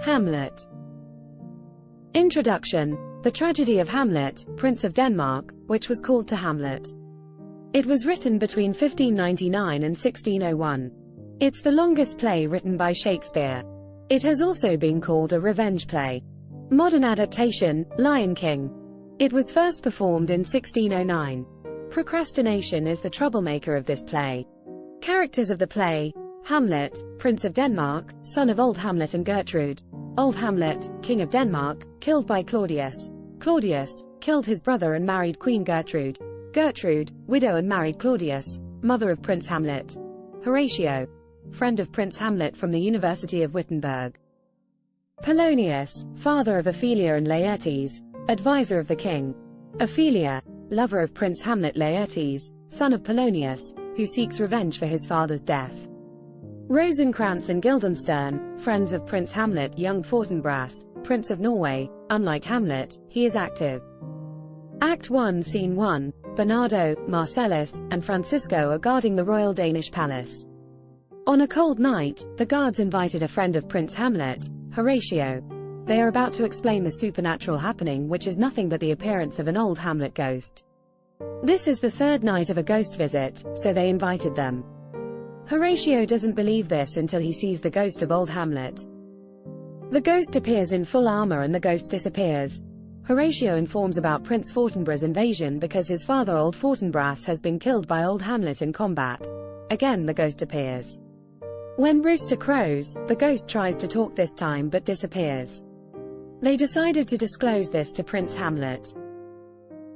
Hamlet. Introduction. The tragedy of Hamlet, Prince of Denmark, which was called to Hamlet. It was written between 1599 and 1601. It's the longest play written by Shakespeare. It has also been called a revenge play. Modern adaptation, Lion King. It was first performed in 1609. Procrastination is the troublemaker of this play. Characters of the play: Hamlet, Prince of Denmark, son of Old Hamlet and Gertrude. Old Hamlet, King of Denmark, killed by Claudius. Claudius, killed his brother and married Queen Gertrude. Gertrude, widow and married Claudius, mother of Prince Hamlet. Horatio, friend of Prince Hamlet from the University of Wittenberg. Polonius, father of Ophelia and Laertes, advisor of the king. Ophelia, lover of Prince Hamlet. Laertes, son of Polonius, who seeks revenge for his father's death. Rosencrantz and Guildenstern, friends of Prince Hamlet. Young Fortinbras, Prince of Norway. Unlike Hamlet, he is active. Act 1, Scene 1. Bernardo, Marcellus, and Francisco are guarding the royal Danish palace. On a cold night, the guards invited a friend of Prince Hamlet, Horatio. They are about to explain the supernatural happening, which is nothing but the appearance of an old Hamlet ghost. This is the third night of a ghost visit, so they invited them. Horatio doesn't believe this until he sees the ghost of old Hamlet. The ghost appears in full armor and the ghost disappears. Horatio informs about Prince Fortinbras' invasion because his father Old Fortinbras has been killed by old Hamlet in combat. Again the ghost appears. When Rooster crows, the ghost tries to talk this time but disappears. They decided to disclose this to Prince Hamlet.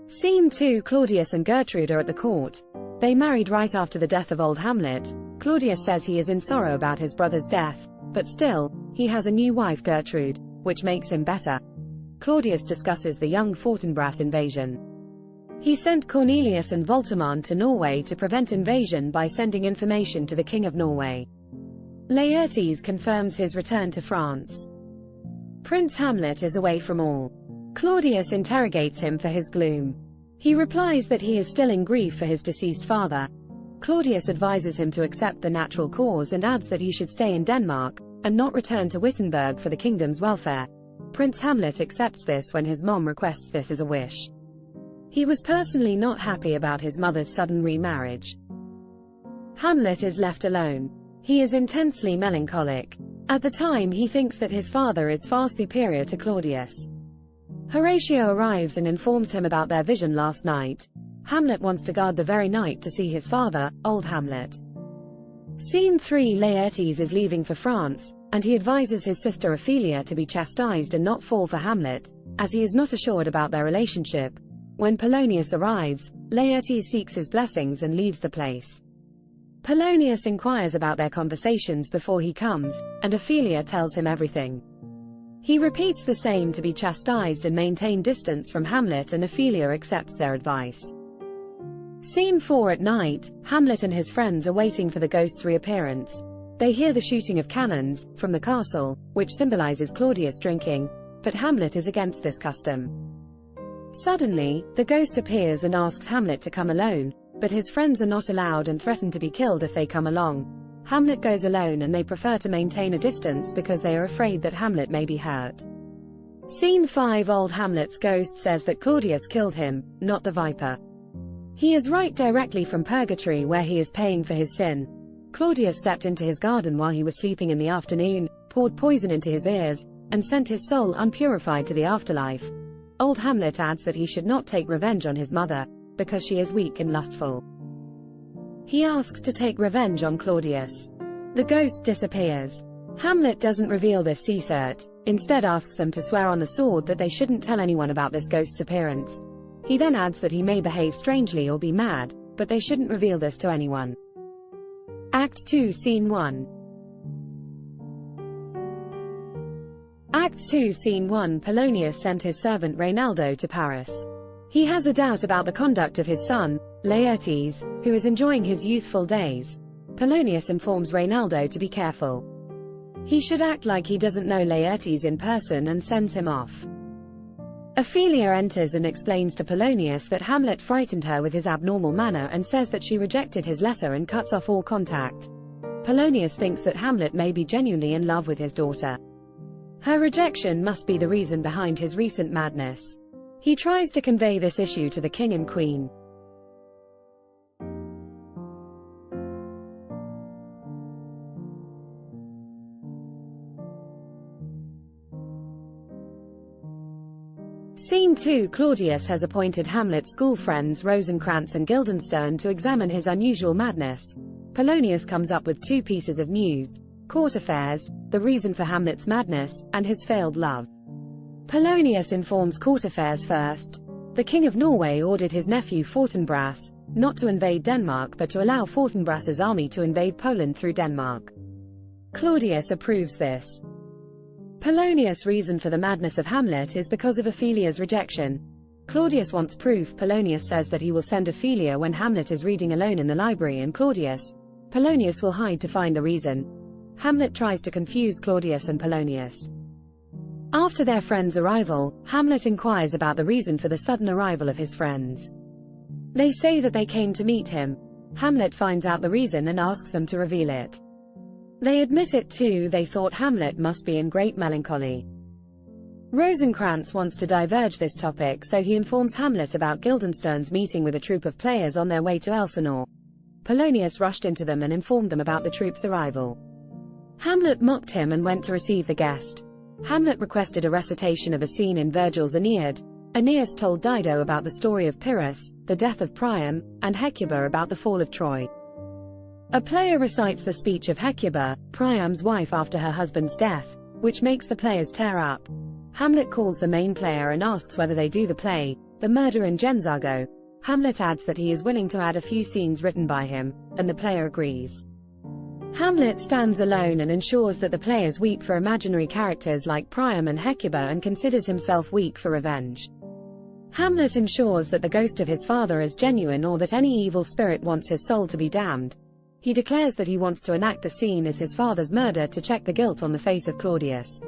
Scene 2. Claudius and Gertrude are at the court. They married right after the death of old Hamlet. Claudius says he is in sorrow about his brother's death, but still, he has a new wife Gertrude, which makes him better. Claudius discusses the young Fortinbras invasion. He sent Cornelius and Voltimand to Norway to prevent invasion by sending information to the King of Norway. Laertes confirms his return to France. Prince Hamlet is away from all. Claudius interrogates him for his gloom. He replies that he is still in grief for his deceased father. Claudius advises him to accept the natural cause and adds that he should stay in Denmark, and not return to Wittenberg for the kingdom's welfare. Prince Hamlet accepts this when his mom requests this as a wish. He was personally not happy about his mother's sudden remarriage. Hamlet is left alone. He is intensely melancholic. At the time he thinks that his father is far superior to Claudius. Horatio arrives and informs him about their vision last night. Hamlet wants to guard the very night to see his father, old Hamlet. Scene 3. Laertes is leaving for France, and he advises his sister Ophelia to be chastised and not fall for Hamlet, as he is not assured about their relationship. When Polonius arrives, Laertes seeks his blessings and leaves the place. Polonius inquires about their conversations before he comes, and Ophelia tells him everything. He repeats the same to be chastised and maintain distance from Hamlet, and Ophelia accepts their advice. Scene 4. At night, Hamlet and his friends are waiting for the ghost's reappearance. They hear the shooting of cannons from the castle, which symbolizes Claudius drinking, but Hamlet is against this custom. Suddenly, the ghost appears and asks Hamlet to come alone, but his friends are not allowed and threaten to be killed if they come along. Hamlet goes alone and they prefer to maintain a distance because they are afraid that Hamlet may be hurt. Scene 5. Old Hamlet's ghost says that Claudius killed him, not the viper. He is right directly from purgatory where he is paying for his sin. Claudius stepped into his garden while he was sleeping in the afternoon, poured poison into his ears, and sent his soul unpurified to the afterlife. Old Hamlet adds that he should not take revenge on his mother, because she is weak and lustful. He asks to take revenge on Claudius. The ghost disappears. Hamlet doesn't reveal this secret, instead asks them to swear on the sword that they shouldn't tell anyone about this ghost's appearance. He then adds that he may behave strangely or be mad, but they shouldn't reveal this to anyone. Act 2. Scene 1. Act 2. Scene 1. Polonius sent his servant Reynaldo to Paris. He has a doubt about the conduct of his son, Laertes, who is enjoying his youthful days. Polonius informs Reynaldo to be careful. He should act like he doesn't know Laertes in person and sends him off. Ophelia enters and explains to Polonius that Hamlet frightened her with his abnormal manner and says that she rejected his letter and cuts off all contact. Polonius thinks that Hamlet may be genuinely in love with his daughter. Her rejection must be the reason behind his recent madness. He tries to convey this issue to the king and queen. Scene 2. Claudius has appointed Hamlet's school friends Rosencrantz and Guildenstern to examine his unusual madness. Polonius comes up with two pieces of news: court affairs, the reason for Hamlet's madness, and his failed love. Polonius informs court affairs first. The King of Norway ordered his nephew Fortinbras not to invade Denmark but to allow Fortinbras's army to invade Poland through Denmark. Claudius approves this. Polonius' reason for the madness of Hamlet is because of Ophelia's rejection. Claudius wants proof. Polonius says that he will send Ophelia when Hamlet is reading alone in the library, and Polonius will hide to find the reason. Hamlet tries to confuse Claudius and Polonius. After their friend's arrival, Hamlet inquires about the reason for the sudden arrival of his friends. They say that they came to meet him. Hamlet finds out the reason and asks them to reveal it. They admit it too. They thought Hamlet must be in great melancholy. Rosencrantz wants to diverge this topic, so he informs Hamlet about Guildenstern's meeting with a troupe of players on their way to Elsinore. Polonius rushed into them and informed them about the troupe's arrival. Hamlet mocked him and went to receive the guest. Hamlet requested a recitation of a scene in Virgil's Aeneid. Aeneas told Dido about the story of Pyrrhus, the death of Priam, and Hecuba about the fall of Troy. A player recites the speech of Hecuba, Priam's wife, after her husband's death, which makes the players tear up. Hamlet calls the main player and asks whether they do the play, The Murder in Genzago. Hamlet adds that he is willing to add a few scenes written by him, and the player agrees. Hamlet stands alone and ensures that the players weep for imaginary characters like Priam and Hecuba and considers himself weak for revenge. Hamlet ensures that the ghost of his father is genuine, or that any evil spirit wants his soul to be damned. He declares that he wants to enact the scene as his father's murder to check the guilt on the face of Claudius.